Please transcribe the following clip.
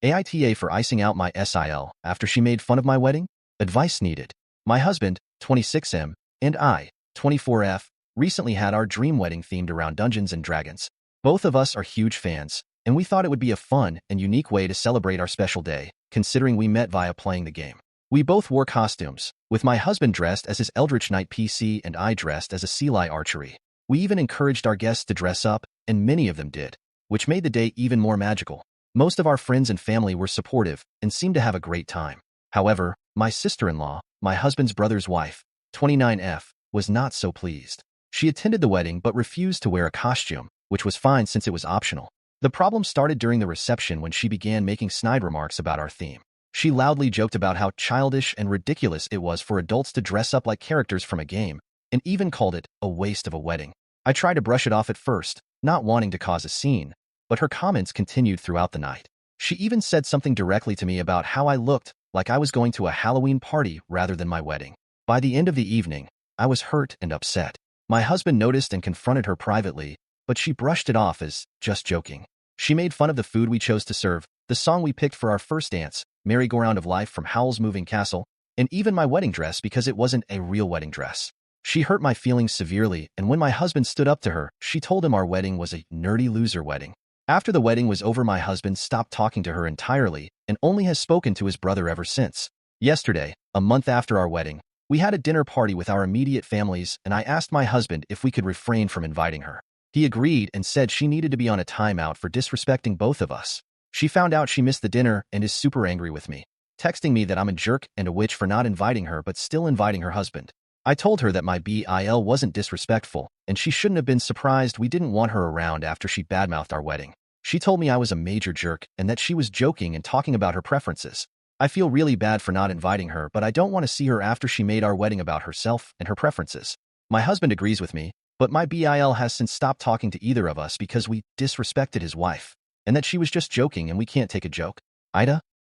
AITA for icing out my SIL after she made fun of my wedding? Advice needed. My husband, 26M, and I, 24F, recently had our dream wedding themed around Dungeons and Dragons. Both of us are huge fans, and we thought it would be a fun and unique way to celebrate our special day, considering we met via playing the game. We both wore costumes, with my husband dressed as his Eldritch Knight PC and I dressed as a SIL archery. We even encouraged our guests to dress up, and many of them did, which made the day even more magical. Most of our friends and family were supportive and seemed to have a great time. However, my sister-in-law, my husband's brother's wife, 29F, was not so pleased. She attended the wedding but refused to wear a costume, which was fine since it was optional. The problem started during the reception when she began making snide remarks about our theme. She loudly joked about how childish and ridiculous it was for adults to dress up like characters from a game, and even called it a waste of a wedding. I tried to brush it off at first, not wanting to cause a scene, but her comments continued throughout the night. She even said something directly to me about how I looked like I was going to a Halloween party rather than my wedding. By the end of the evening, I was hurt and upset. My husband noticed and confronted her privately, but she brushed it off as just joking. She made fun of the food we chose to serve, the song we picked for our first dance, Merry-Go-Round of Life from Howl's Moving Castle, and even my wedding dress because it wasn't a real wedding dress. She hurt my feelings severely, and when my husband stood up to her, she told him our wedding was a nerdy loser wedding. After the wedding was over, my husband stopped talking to her entirely and only has spoken to his brother ever since. Yesterday, a month after our wedding, we had a dinner party with our immediate families, and I asked my husband if we could refrain from inviting her. He agreed and said she needed to be on a timeout for disrespecting both of us. She found out she missed the dinner and is super angry with me, texting me that I'm a jerk and a witch for not inviting her but still inviting her husband. I told her that my BIL wasn't disrespectful, and she shouldn't have been surprised we didn't want her around after she badmouthed our wedding. She told me I was a major jerk and that she was joking and talking about her preferences. I feel really bad for not inviting her, but I don't want to see her after she made our wedding about herself and her preferences. My husband agrees with me, but my BIL has since stopped talking to either of us because we disrespected his wife, and that she was just joking and we can't take a joke. AITA,